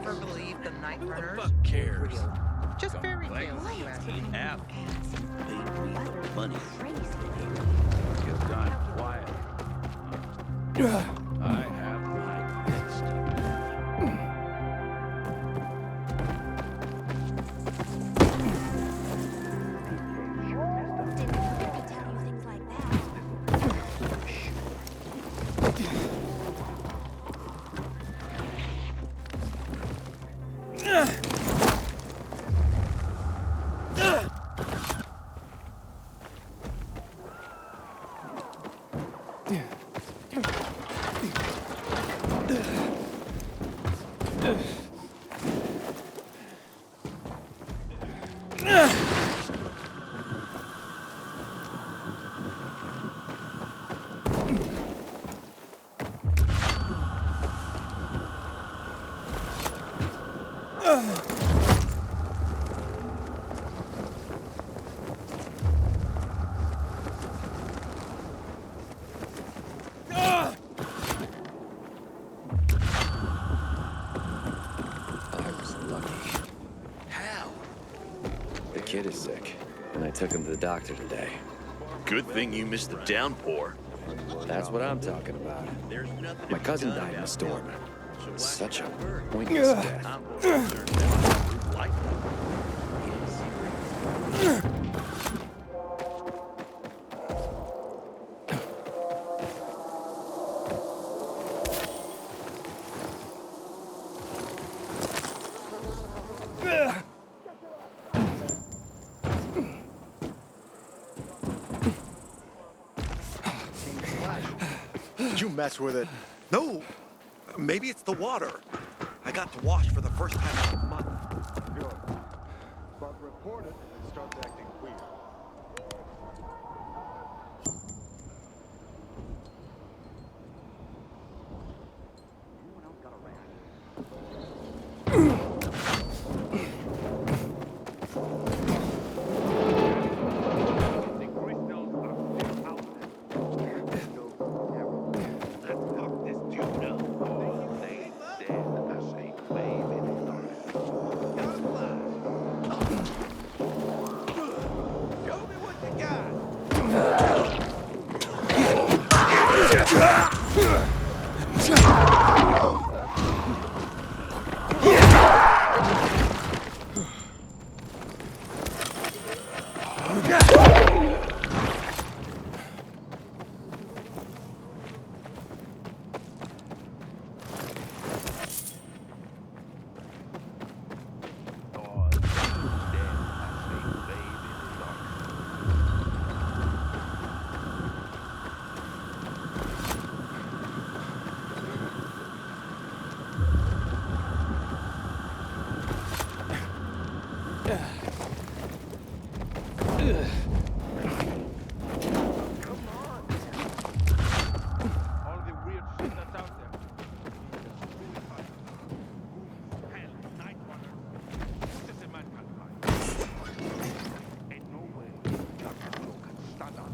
ever believed the Night Who the Runners fuck cares? were real? Just Come fairy play. tales, you ask me. Half. Money. Get done. Quiet. I have my fixed. Didn't hear me tell you things like that. I was lucky. How? The kid is sick, and I took him to the doctor today. Good thing you missed the downpour. That's what I'm talking about. There's nothing My to be cousin done died in a about storm. it. So why Such should a I worry? pointless death. I'm concerned that like You mess with it. No, maybe it's the water. I got to wash for the first time in a month. Good. But report it if it starts acting weird. All the weird shit that's out there. Really fun. Hell, Night Runner. This is a man can't find. Ain't no way Yakuzo can stand up.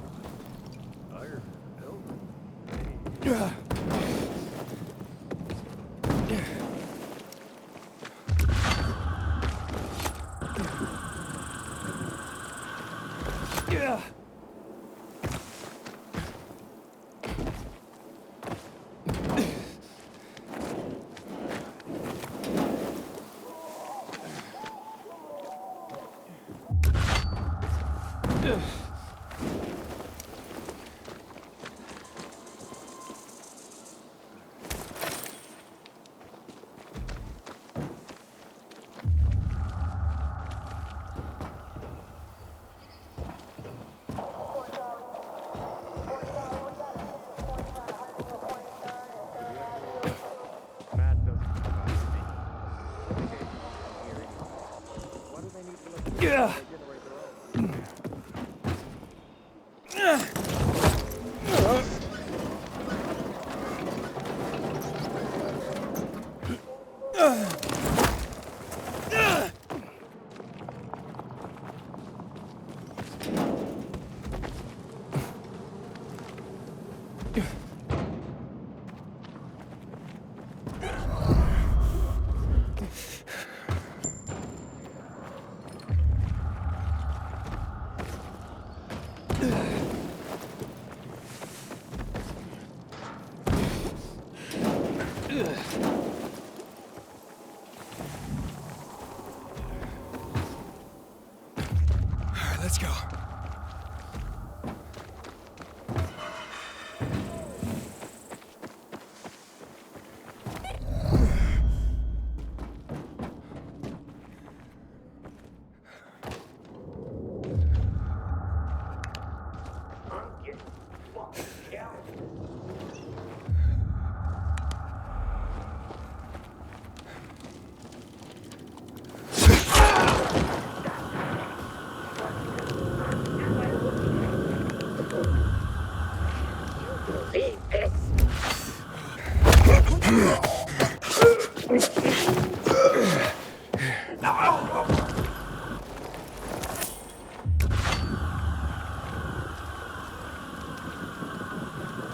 Matt doesn't provide me. Why do they need to look? They generate their own. Let's go.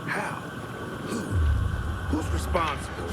How? Who? Who's responsible?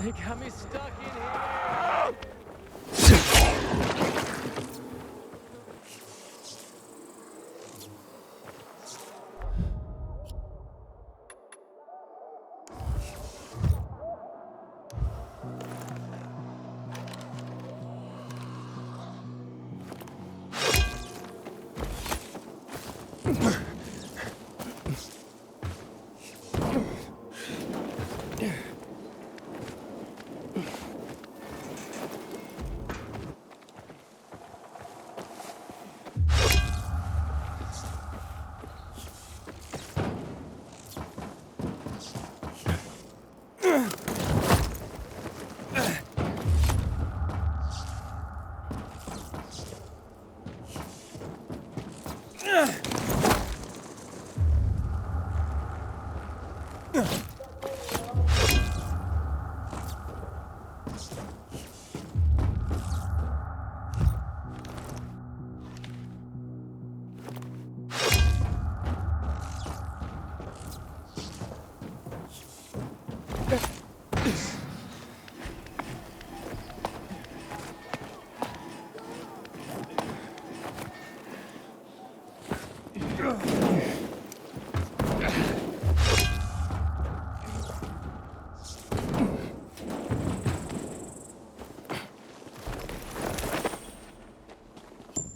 They got me stuck in here.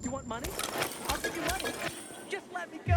You want money? I'll give you money. Just let me go.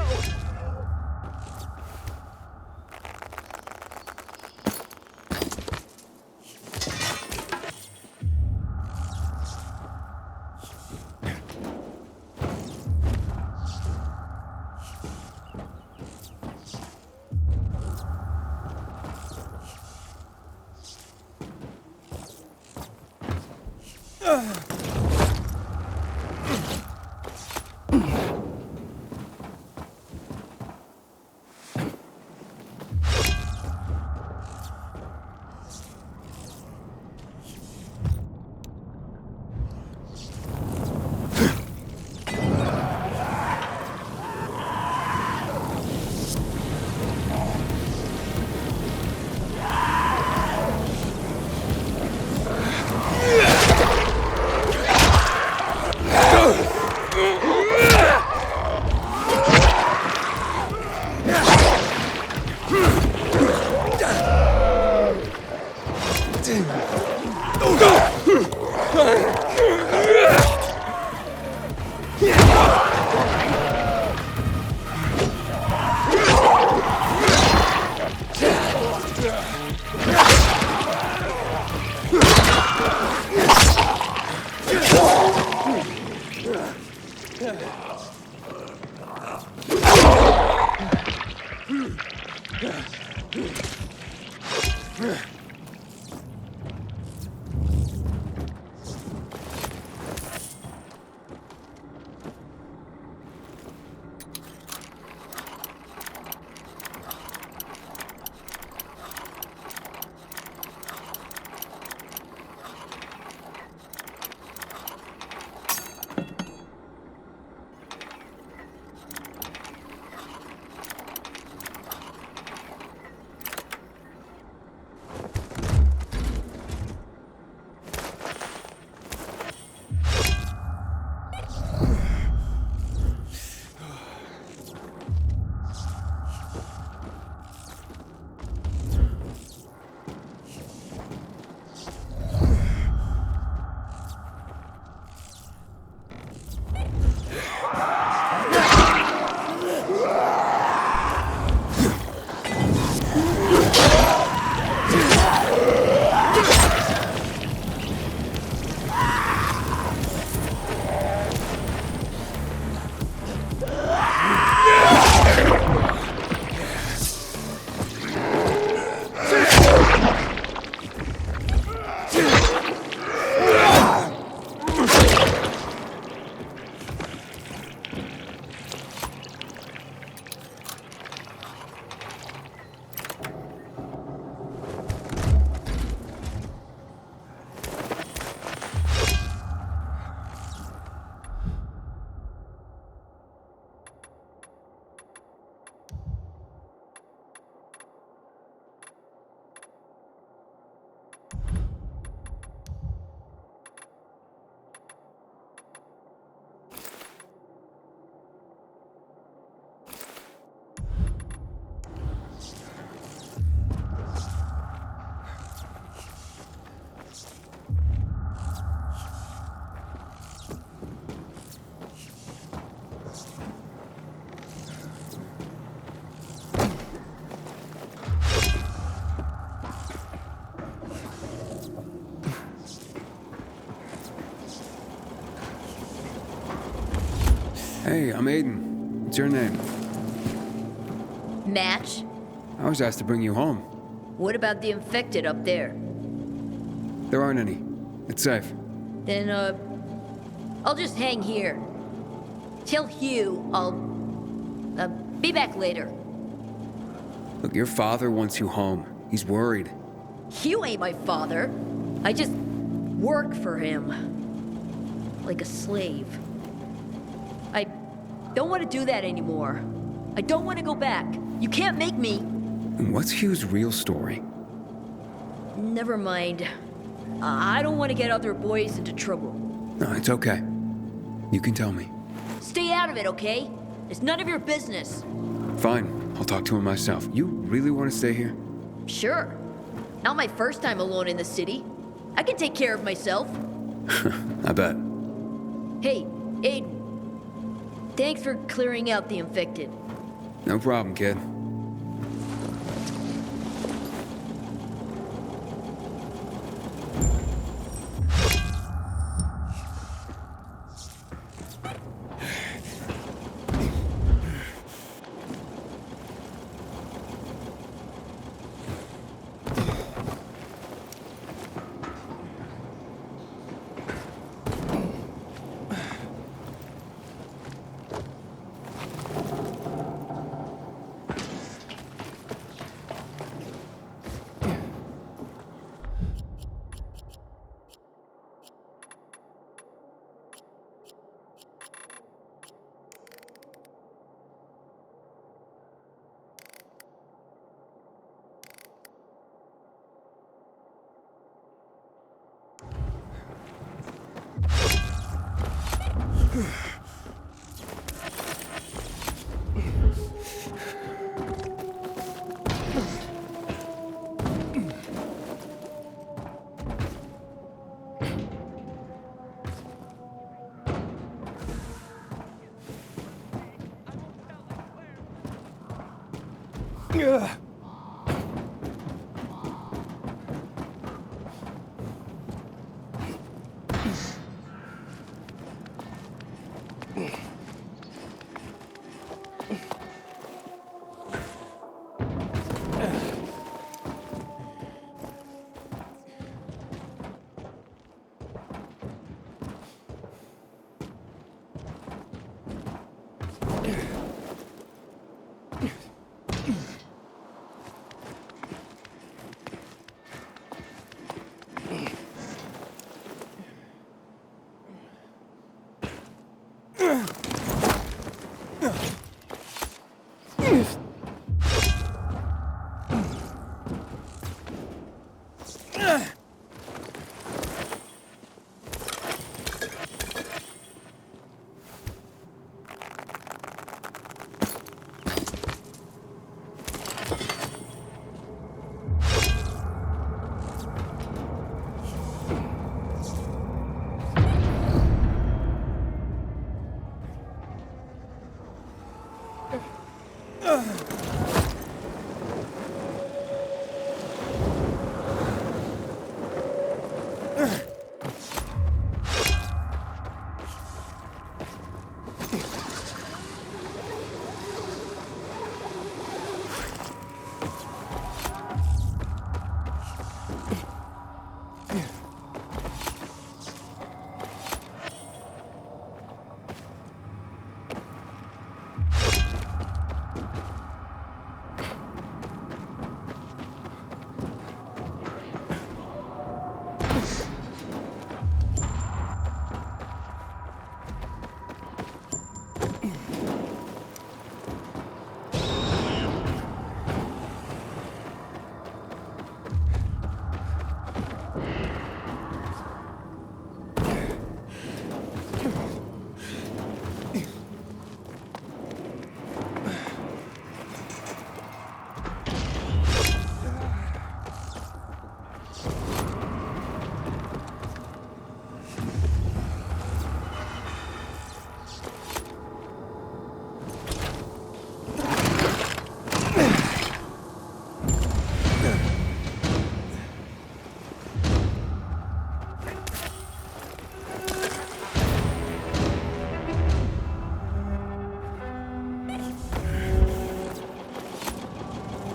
Hey, I'm Aiden. What's your name? Match? I was asked to bring you home. What about the infected up there? There aren't any. It's safe. Then, I'll just hang here. Tell Hugh I'll, be back later. Look, your father wants you home. He's worried. Hugh ain't my father. I just work for him. Like a slave. I don't want to do that anymore. I don't want to go back. You can't make me. And what's Hugh's real story? Never mind. I don't want to get other boys into trouble. No, it's okay. You can tell me. Stay out of it, okay? It's none of your business. Fine, I'll talk to him myself. You really want to stay here? Sure. Not my first time alone in the city. I can take care of myself. I bet. Hey, Aiden. Thanks for clearing out the infected. No problem, kid.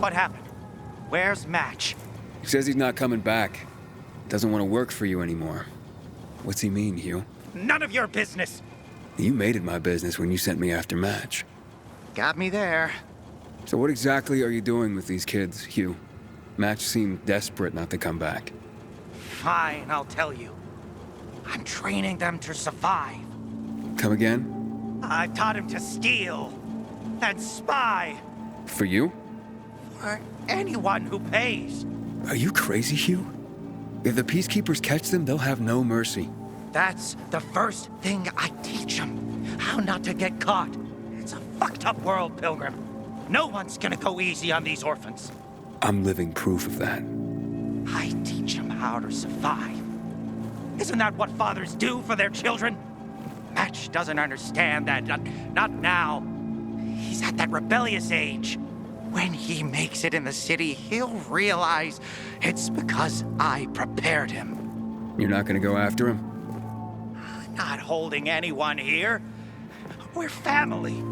What happened? Where's Match? He says he's not coming back. Doesn't want to work for you anymore. What's he mean, Hugh? None of your business. You made it my business when you sent me after Match. Got me there. So what exactly are you doing with these kids, Hugh? Match seemed desperate not to come back. Fine, I'll tell you. I'm training them to survive. Come again? I've taught him to steal and spy For you? for anyone who pays. Are you crazy, Hugh? If the Peacekeepers catch them, they'll have no mercy. That's the first thing I teach them. How not to get caught. It's a fucked up world, Pilgrim. No one's gonna go easy on these orphans. I'm living proof of that. I teach them how to survive. Isn't that what fathers do for their children? Match doesn't understand that. Not now. He's at that rebellious age. When he makes it in the city, he'll realize it's because I prepared him. You're not gonna go after him? Not holding anyone here. We're family.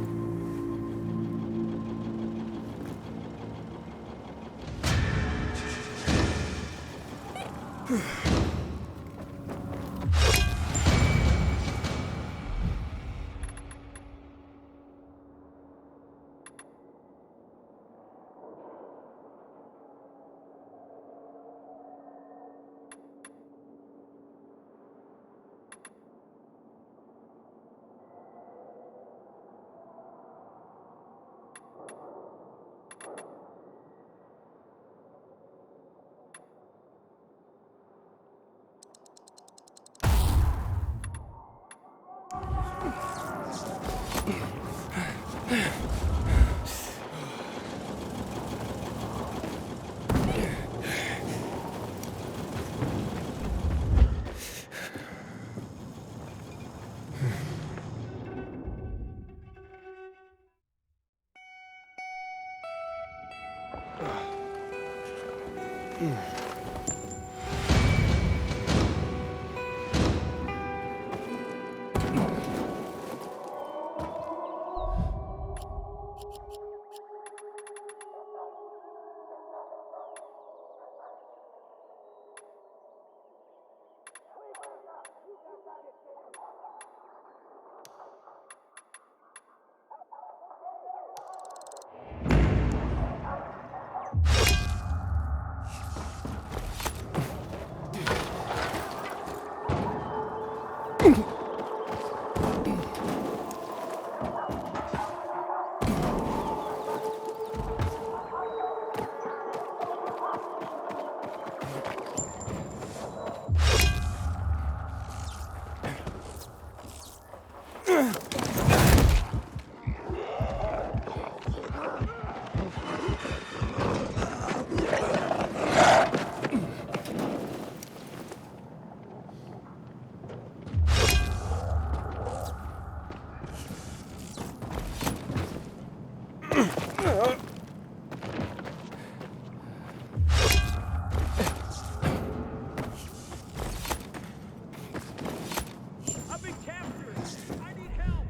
I've been captured. I need help.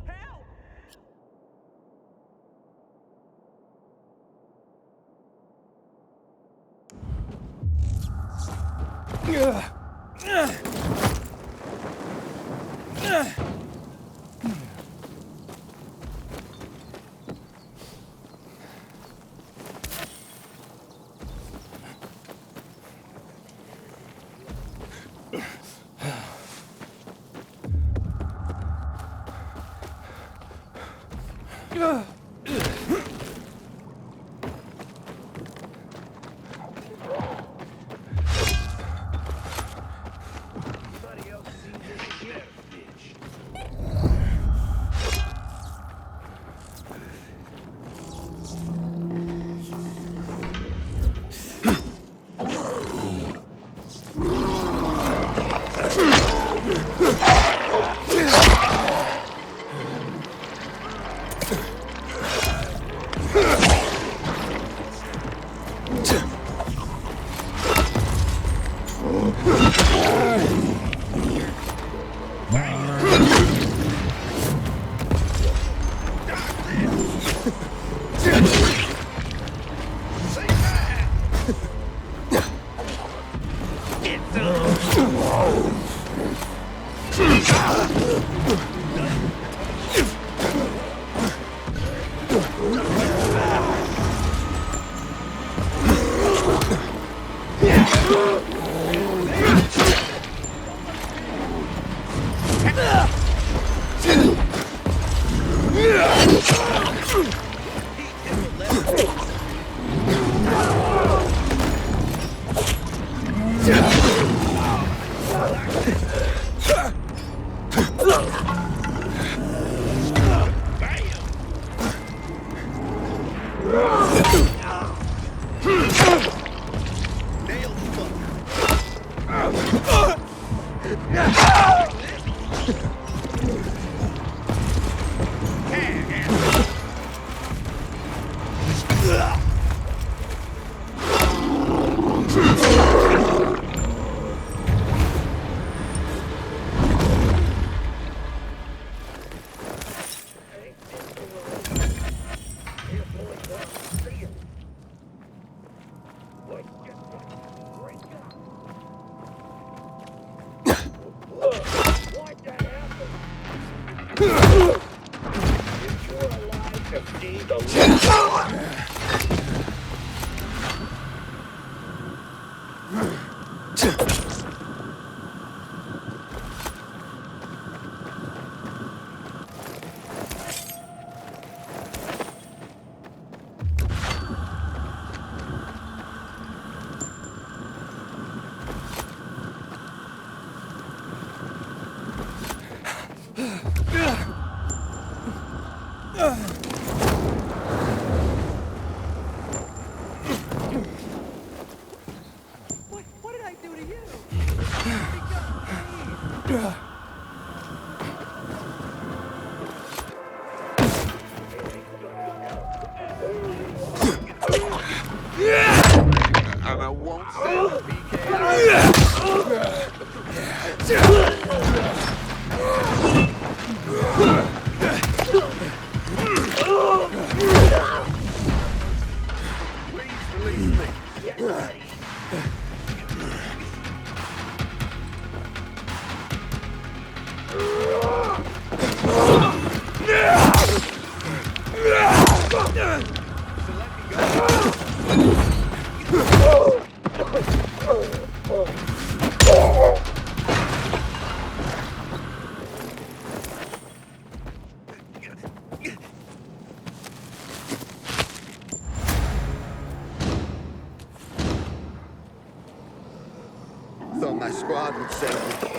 Help! What did I do to you? Let me go, please. And I won't say Thought my squad would save me.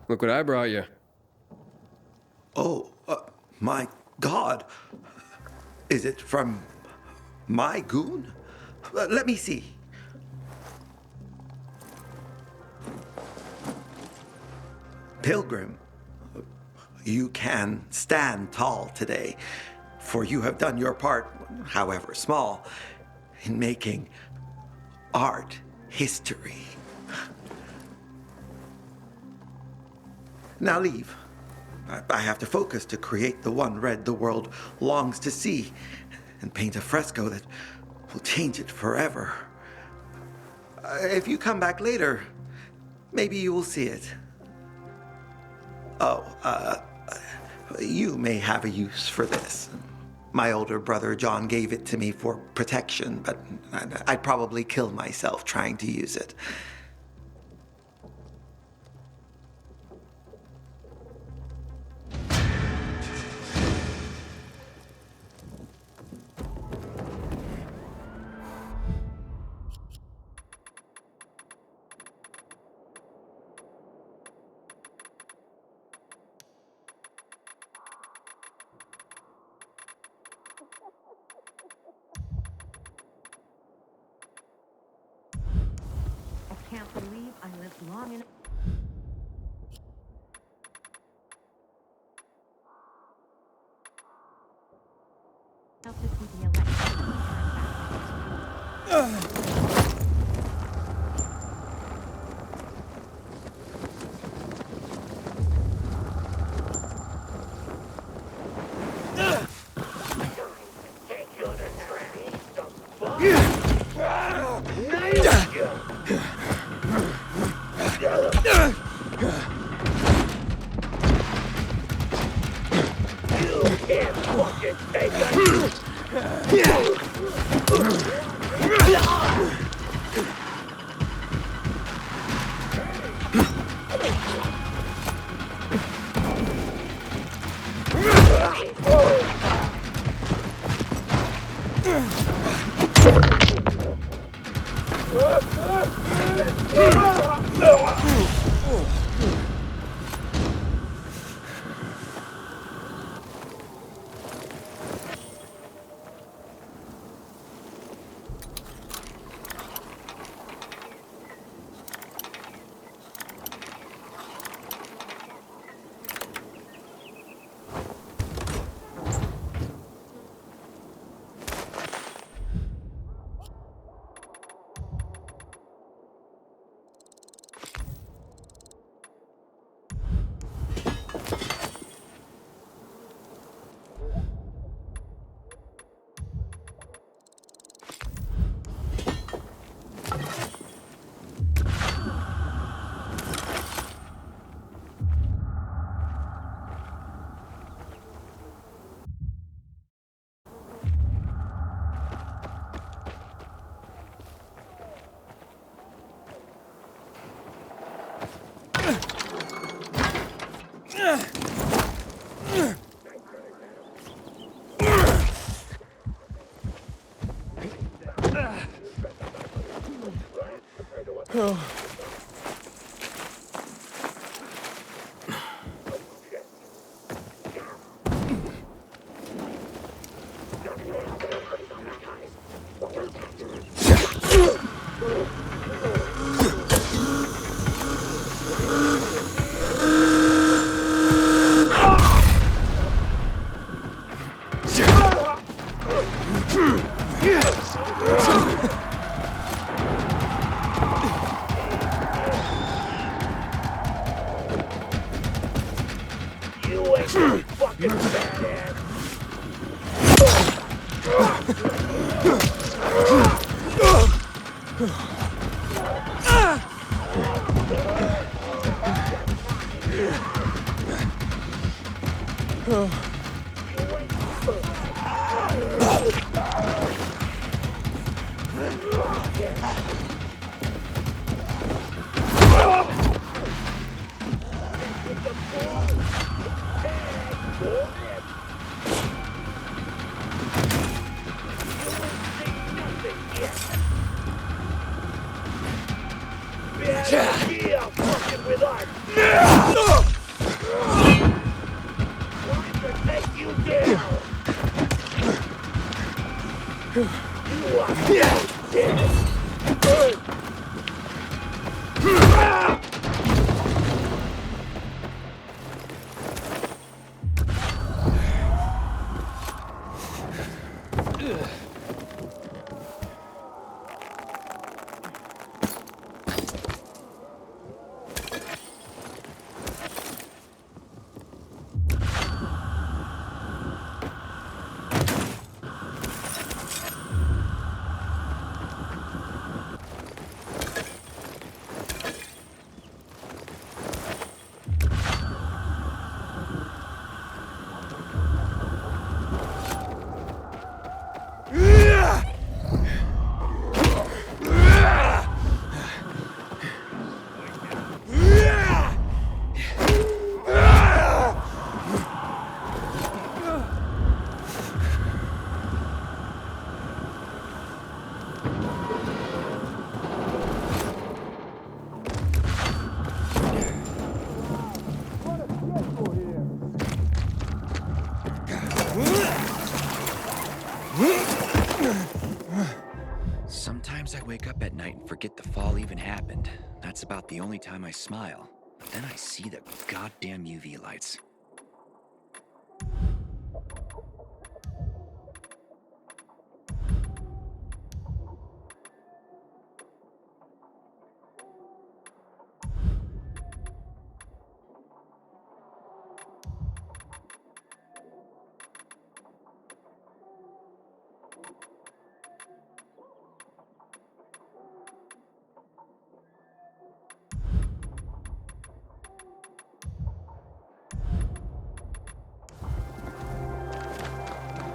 Look what I brought you. Oh, my God. Is it from my goon? Let me see. Pilgrim, you can stand tall today, for you have done your part, however small, in making art history. Now leave. I have to focus to create the one red the world longs to see and paint a fresco that will change it forever. If you come back later, maybe you will see it. Oh, you may have a use for this. My older brother John gave it to me for protection, but I'd probably kill myself trying to use it. I can't believe I lived long enough. To see the election. Sometimes I wake up at night and forget the fall even happened. That's about the only time I smile. But then I see the goddamn UV lights.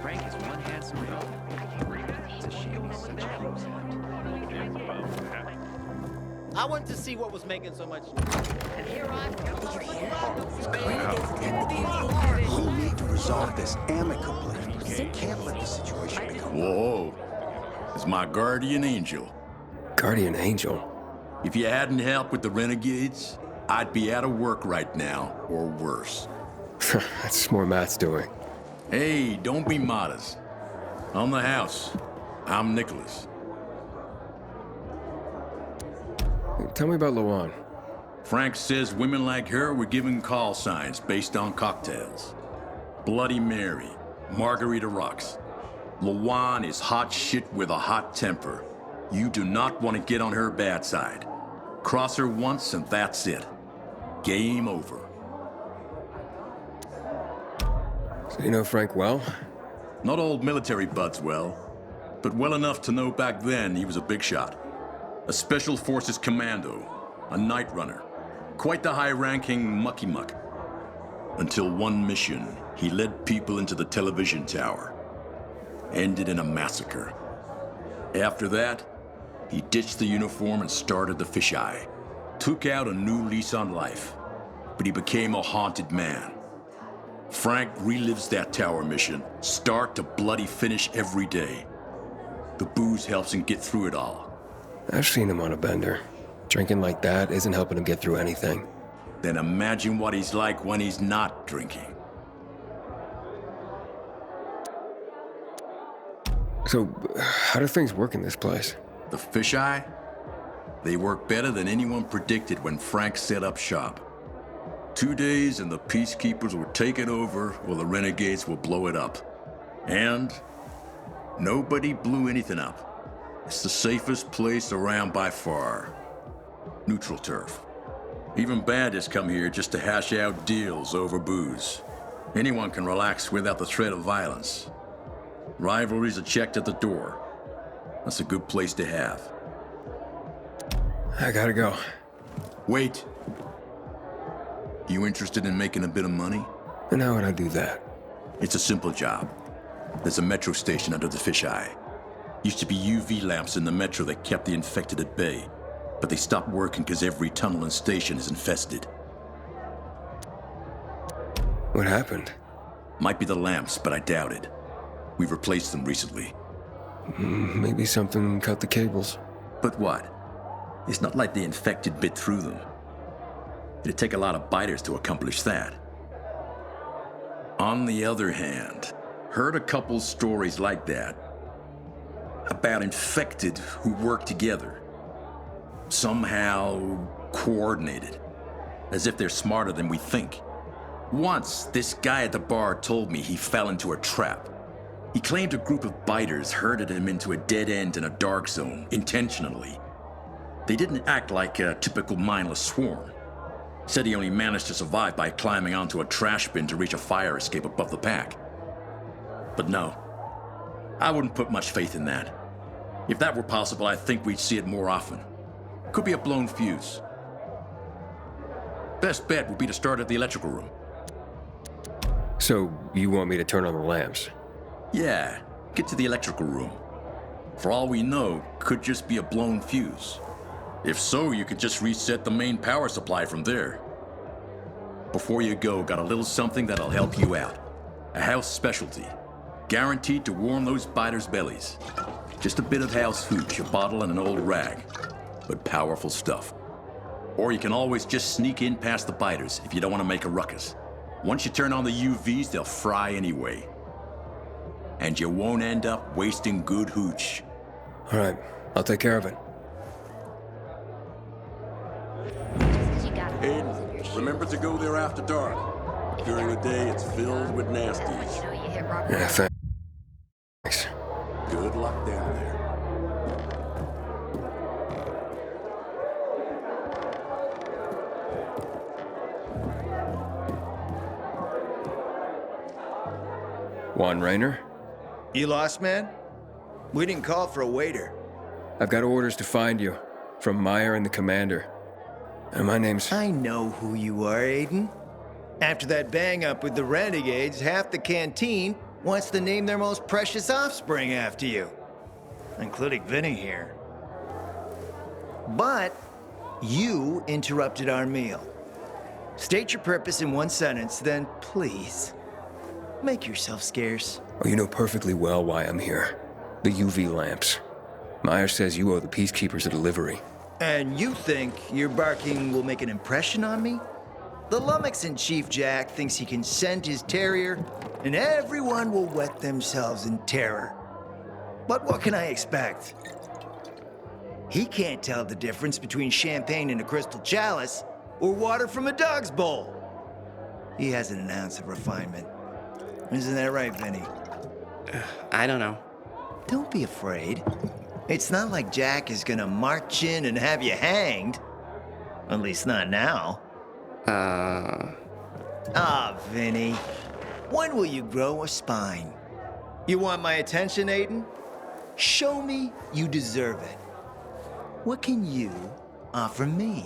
Frank is one handsome fellow. It's a shame he's such a close hand. I went to see what was making so much. We need to resolve this amicably. Can't let the situation become... Whoa. It's my guardian angel. Guardian angel? If you hadn't helped with the renegades, I'd be out of work right now, or worse. That's more Matt's doing. Hey, don't be modest. On the house, I'm Nicholas. Tell me about Luan. Frank says women like her were given call signs based on cocktails. Bloody Mary, Margarita Rocks. Luan is hot shit with a hot temper. You do not want to get on her bad side. Cross her once and that's it. Game over. So you know Frank well? Not old military buds well, but well enough to know back then he was a big shot. A Special Forces commando, a night runner, quite the high-ranking mucky-muck. Until one mission, he led people into the television tower. Ended in a massacre. After that, he ditched the uniform and started the fisheye. Took out a new lease on life, but he became a haunted man. Frank relives that tower mission, start to bloody finish every day. The booze helps him get through it all. I've seen him on a bender. Drinking like that isn't helping him get through anything. Then imagine what he's like when he's not drinking. So, how do things work in this place? The fisheye? They work better than anyone predicted when Frank set up shop. 2 days and the peacekeepers will take it over while the renegades will blow it up. And nobody blew anything up. It's the safest place around by far. Neutral turf. Even bandits come here just to hash out deals over booze. Anyone can relax without the threat of violence. Rivalries are checked at the door. That's a good place to have. I gotta go. Wait. You interested in making a bit of money? And how would I do that? It's a simple job. There's a metro station under the fisheye. Used to be UV lamps in the metro that kept the infected at bay, but they stopped working because every tunnel and station is infested. What happened? Might be the lamps, but I doubt it. We've replaced them recently. Maybe something cut the cables. But what? It's not like the infected bit through them. It'd take a lot of biters to accomplish that. On the other hand, heard a couple stories like that about infected who work together. Somehow coordinated. As if they're smarter than we think. Once, this guy at the bar told me he fell into a trap. He claimed a group of biters herded him into a dead end in a dark zone, intentionally. They didn't act like a typical mindless swarm. Said he only managed to survive by climbing onto a trash bin to reach a fire escape above the pack. But no, I wouldn't put much faith in that. If that were possible, I think we'd see it more often. Could be a blown fuse. Best bet would be to start at the electrical room. So, you want me to turn on the lamps? Yeah, get to the electrical room. For all we know, could just be a blown fuse. If so, you could just reset the main power supply from there. Before you go, got a little something that'll help you out. A house specialty. Guaranteed to warm those biters' bellies. Just a bit of house hooch, a bottle and an old rag. But powerful stuff. Or you can always just sneak in past the biters if you don't want to make a ruckus. Once you turn on the UVs, they'll fry anyway. And you won't end up wasting good hooch. All right, I'll take care of it. Aiden, remember to go there after dark. During the day, it's filled with nasties. Yeah, thanks. Good luck down there. Juan Raynor? You lost, man? We didn't call for a waiter. I've got orders to find you. From Meyer and the commander. And my name's... I know who you are, Aiden. After that bang-up with the Renegades, half the canteen wants to name their most precious offspring after you. Including Vinny here. But you interrupted our meal. State your purpose in one sentence, then please, make yourself scarce. Oh, you know perfectly well why I'm here. The UV lamps. Meyer says you owe the Peacekeepers a delivery. And you think your barking will make an impression on me? The Lummox-in-Chief Jack thinks he can scent his terrier, and everyone will wet themselves in terror. But what can I expect? He can't tell the difference between champagne in a crystal chalice or water from a dog's bowl. He hasn't an ounce of refinement. Isn't that right, Vinny? I don't know. Don't be afraid. It's not like Jack is gonna march in and have you hanged. At least not now. Vinny. When will you grow a spine? You want my attention, Aiden? Show me you deserve it. What can you offer me?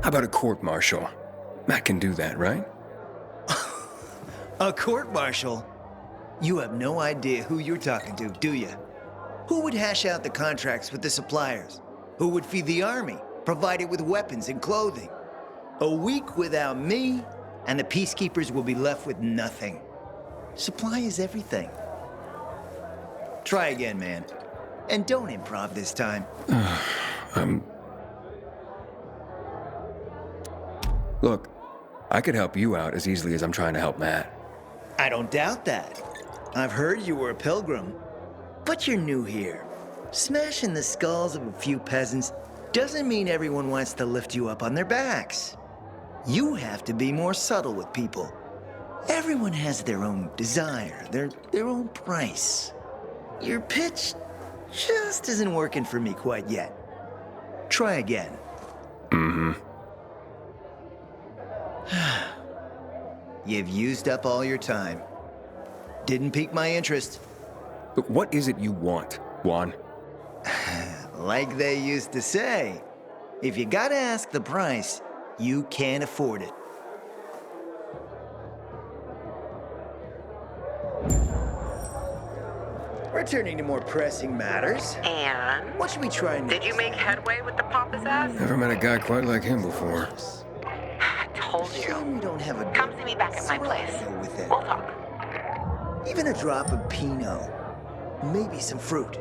How about a court-martial? Matt can do that, right? A court-martial? You have no idea who you're talking to, do you? Who would hash out the contracts with the suppliers? Who would feed the army, provide it with weapons and clothing? A week without me, and the Peacekeepers will be left with nothing. Supply is everything. Try again, man. And don't improv this time. Look, I could help you out as easily as I'm trying to help Matt. I don't doubt that. I've heard you were a pilgrim, but you're new here. Smashing the skulls of a few peasants doesn't mean everyone wants to lift you up on their backs. You have to be more subtle with people. Everyone has their own desire, their own price. Your pitch just isn't working for me quite yet. Try again. Mm-hmm. You've used up all your time. Didn't pique my interest. But what is it you want, Juan? Like they used to say, if you gotta ask the price, you can't afford it. Returning to more pressing matters. And? What should we try next? Did you make headway with the pompous ass? Never met a guy quite like him before. I told you. We don't have a Come see me back at my place. with it. We'll talk. Even a drop of Pinot. Maybe some fruit.